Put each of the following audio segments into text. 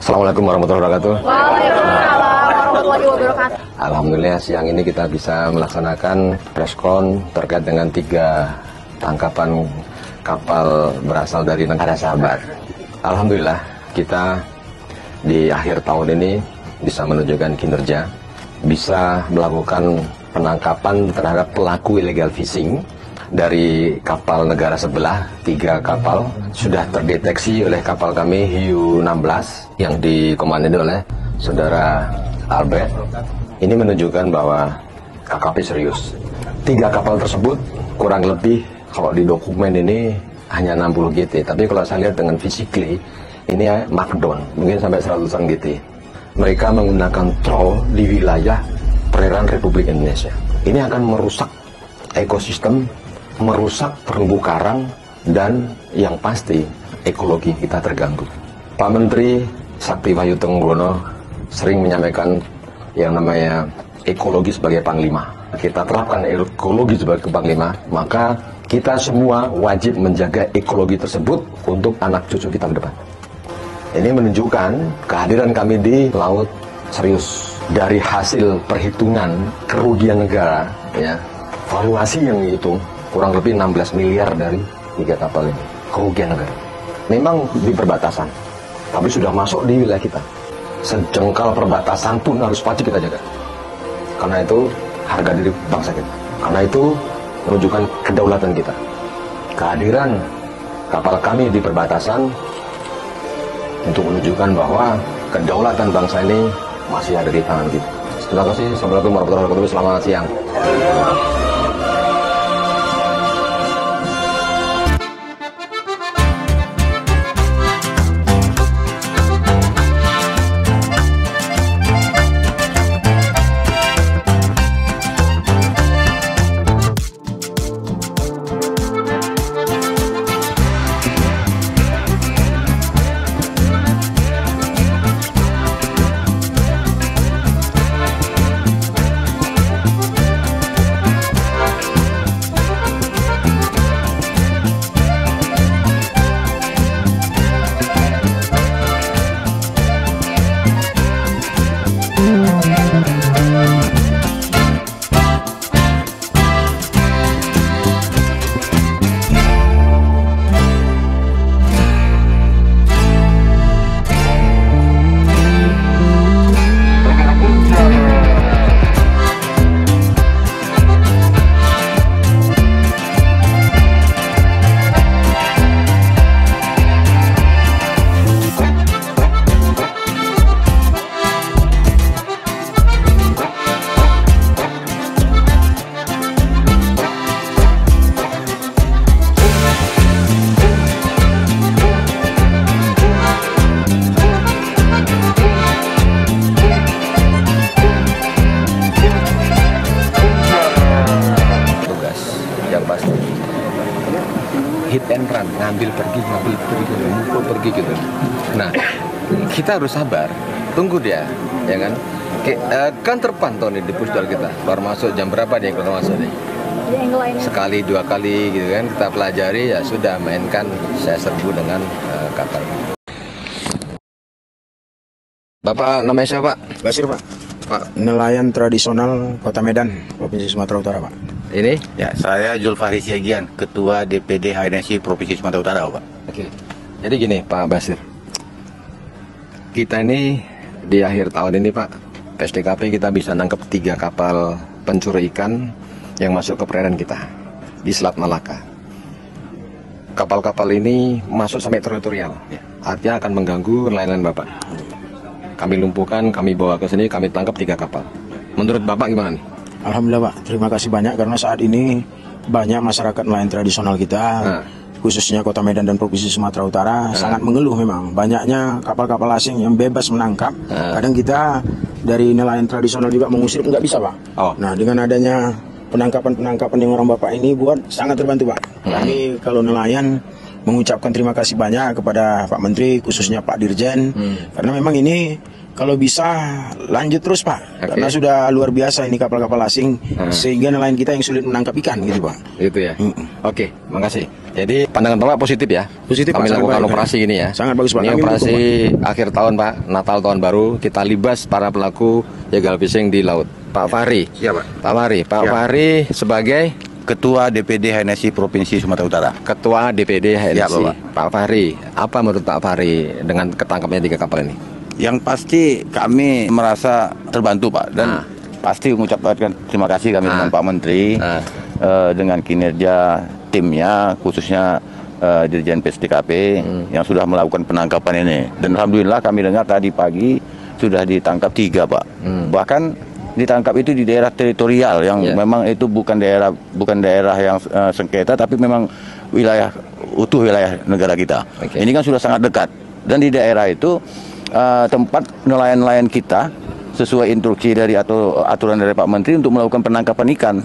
Assalamualaikum warahmatullahi wabarakatuh. Waalaikumsalam warahmatullahi wabarakatuh. Alhamdulillah siang ini kita bisa melaksanakan preskon terkait dengan 3 tangkapan kapal berasal dari negara sahabat. Alhamdulillah kita di akhir tahun ini bisa menunjukkan kinerja, bisa melakukan penangkapan terhadap pelaku illegal fishing dari kapal negara sebelah. 3 kapal sudah terdeteksi oleh kapal kami Hiu 16 yang dikomandoi oleh saudara Albert. Ini menunjukkan bahwa KKP serius. 3 kapal tersebut kurang lebih kalau di dokumen ini hanya 60 GT, tapi kalau saya lihat dengan physically ini markdown mungkin sampai 100-an GT. Mereka menggunakan troll di wilayah perairan Republik Indonesia. Ini akan merusak ekosistem, merusak terumbu karang, dan yang pasti ekologi kita terganggu. Pak Menteri Sakti Wahyu Trenggono sering menyampaikan yang namanya ekologi sebagai panglima. Kita terapkan ekologi sebagai panglima, maka kita semua wajib menjaga ekologi tersebut untuk anak cucu kita ke depan. Ini menunjukkan kehadiran kami di laut serius. Dari hasil perhitungan kerugian negara, ya, valuasi yang dihitung kurang lebih 16 miliar dari 3 kapal ini kerugian negara. Memang di perbatasan, tapi sudah masuk di wilayah kita. Sejengkal perbatasan pun harus wajib kita jaga. Karena itu harga diri bangsa kita. Karena itu menunjukkan kedaulatan kita. Kehadiran kapal kami di perbatasan untuk menunjukkan bahwa kedaulatan bangsa ini masih ada di tangan kita. Terima kasih. Assalamualaikum warahmatullahi wabarakatuh. Selamat siang. Hit and run, ngambil pergi, mukul pergi gitu. Nah, kita harus sabar, tunggu dia, ya kan? Kan terpantau nih di pusdal kita, keluar masuk jam berapa dia keluar masuk nih? Sekali 2 kali gitu kan, kita pelajari, ya sudah, mainkan, saya serbu dengan kapal. Bapak namanya siapa, Pak? Basir, Pak. Pak, nelayan tradisional Kota Medan, Provinsi Sumatera Utara, Pak. Ini? Ya, saya Zulfahri Siagian, Ketua DPD HNSI Provinsi Sumatera Utara, Pak. Oke. Jadi gini, Pak Basir. Kita ini di akhir tahun ini, Pak, PSDKP kita bisa nangkep 3 kapal pencuri ikan yang masuk ke perairan kita di Selat Malaka. Kapal-kapal ini masuk sampai teritorial, artinya akan mengganggu nelayan Bapak. Kami lumpuhkan, kami bawa ke sini, kami tangkap 3 kapal. Menurut Bapak gimana nih? Alhamdulillah, Pak. Terima kasih banyak karena saat ini banyak masyarakat nelayan tradisional kita, khususnya Kota Medan dan Provinsi Sumatera Utara, sangat mengeluh memang. Banyaknya kapal-kapal asing yang bebas menangkap. Kadang kita dari nelayan tradisional juga mengusir, nggak bisa, Pak. Nah, dengan adanya penangkapan-penangkapan yang orang Bapak ini buat sangat terbantu, Pak. Kami kalau nelayan mengucapkan terima kasih banyak kepada Pak Menteri, khususnya Pak Dirjen, karena memang ini kalau bisa lanjut terus, Pak, karena sudah luar biasa ini kapal-kapal asing, sehingga nelayan kita yang sulit menangkap ikan gitu, Pak. Itu ya. Oke, makasih. Jadi pandangan Bapak positif ya? Positif, Kami Pak, sangat lakukan baik, operasi ini ya? Sangat bagus, Pak. Ini Kami operasi mendukung, akhir tahun Pak, Natal tahun baru, kita libas para pelaku illegal fishing di laut. Pak Fahri. Iya, Pak. Pak Fahri. Pak Ya. Fahri sebagai Ketua DPD HNSI Provinsi Sumatera Utara. Ketua DPD HNSI. Ya, Bapak. Pak Fahri, apa menurut Pak Fahri dengan ketangkapnya 3 kapal ini? Yang pasti kami merasa terbantu, Pak, dan pasti mengucapkan terima kasih kami dengan Pak Menteri dengan kinerja timnya, khususnya Dirjen PSDKP yang sudah melakukan penangkapan ini. Dan alhamdulillah kami dengar tadi pagi sudah ditangkap 3, Pak. Bahkan ditangkap itu di daerah teritorial yang memang itu bukan daerah yang sengketa, tapi memang utuh wilayah negara kita. Ini kan sudah sangat dekat, dan di daerah itu tempat nelayan-nelayan kita sesuai instruksi dari atau aturan dari Pak Menteri untuk melakukan penangkapan ikan.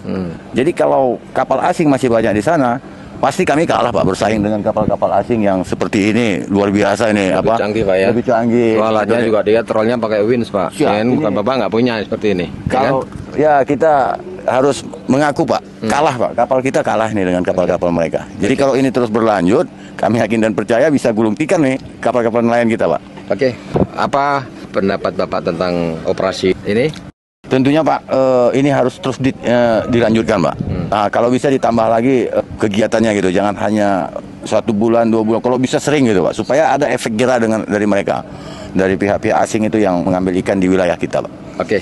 Jadi kalau kapal asing masih banyak di sana, pasti kami kalah, Pak, bersaing dengan kapal-kapal asing yang seperti ini, luar biasa ini. Lebih canggih, Pak, ya? Lebih canggih. Soalnya juga dia trollnya pakai winch, Pak. Siap, Dan bukan ini- Bapak nggak punya seperti ini. Kalau ya kita harus mengaku, Pak, kalah, Pak. Kapal kita kalah nih dengan kapal-kapal mereka. Jadi kalau ini terus berlanjut, kami yakin dan percaya bisa gulung tikar nih kapal-kapal nelayan kita, Pak. Oke, apa pendapat Bapak tentang operasi ini? Tentunya, Pak, ini harus terus dilanjutkan, Pak. Nah, kalau bisa ditambah lagi kegiatannya gitu, jangan hanya 1 bulan, 2 bulan, kalau bisa sering gitu, Pak, supaya ada efek jerah dari mereka, dari pihak-pihak asing itu yang mengambil ikan di wilayah kita, Pak. Oke.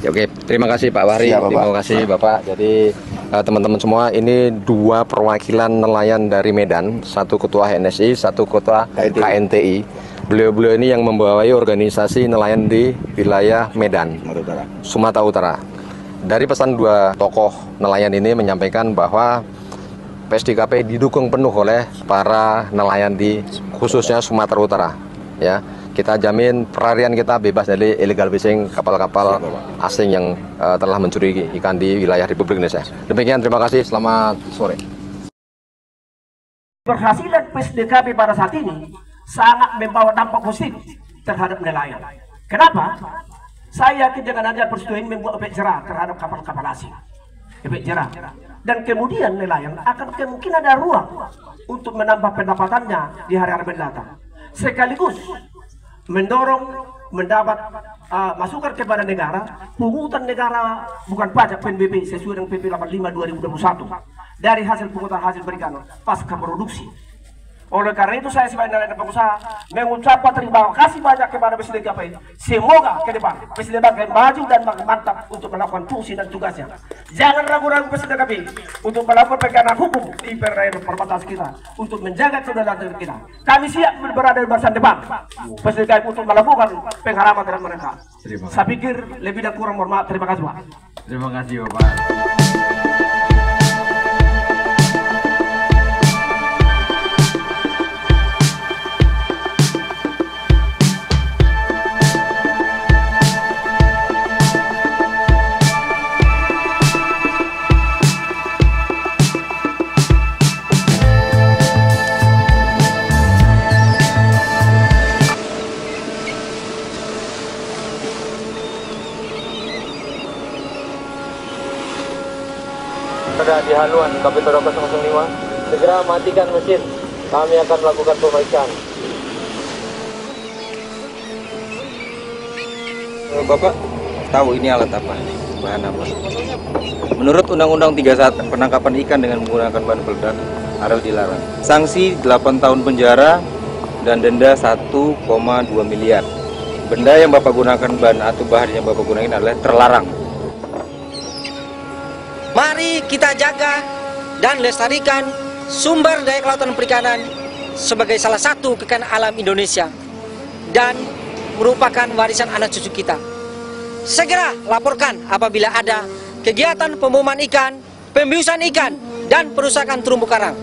Ya, oke, terima kasih Pak Wahri. Siap, Bapak. Terima kasih Bapak. Jadi teman-teman semua, ini 2 perwakilan nelayan dari Medan, 1 ketua HNSI, 1 ketua KNTI. Beliau-beliau ini yang membawai organisasi nelayan di wilayah Medan, Sumatera Utara. Dari pesan 2 tokoh nelayan ini menyampaikan bahwa PSDKP didukung penuh oleh para nelayan di khususnya Sumatera Utara. Ya, kita jamin perarian kita bebas dari illegal fishing kapal-kapal asing yang telah mencuri ikan di wilayah Republik Indonesia. Demikian, terima kasih. Selamat sore. Keberhasilan PSDKP pada saat ini sangat membawa dampak positif terhadap nelayan. Kenapa? Saya yakin dengan adanya peristiwa ini membuat efek jerah terhadap kapal-kapal asing. Efek jerah. Dan kemudian nelayan akan kemungkinan ada ruang untuk menambah pendapatannya di hari-hari mendatang. Sekaligus mendorong mendapat masukan kepada negara, pungutan negara bukan pajak PNBP sesuai dengan PP 85 2021 dari hasil pungutan hasil perikanan pasca produksi. Oleh karena itu saya sebagai nelayan pengusaha mengucapkan terima kasih banyak kepada PSDKP. Semoga ke depan PSDKP maju dan makin mantap untuk melakukan fungsi dan tugasnya. Jangan ragu-ragu PSDKP untuk melakukan pegangan hukum di perairan perbatasan kita untuk menjaga kedaulatan kita. Kami siap berada di barisan depan PSDKP untuk melakukan pengharaman terhadap mereka. Saya pikir lebih dan kurang mohon maaf. Terima kasih, Pak. Terima kasih Bapak. Ada di haluan Kapitoro 005, segera matikan mesin, kami akan melakukan pemeriksaan. Bapak tahu ini alat apa? Bahan apa? Menurut Undang-Undang 31, penangkapan ikan dengan menggunakan bahan peledak harus dilarang. Sanksi 8 tahun penjara dan denda 1,2 miliar. Benda yang Bapak gunakan, bahan atau bahan yang Bapak gunakan adalah terlarang. Mari kita jaga dan lestarikan sumber daya kelautan perikanan sebagai salah satu kekayaan alam Indonesia dan merupakan warisan anak cucu kita. Segera laporkan apabila ada kegiatan pemboman ikan, pembiusan ikan, dan perusakan terumbu karang.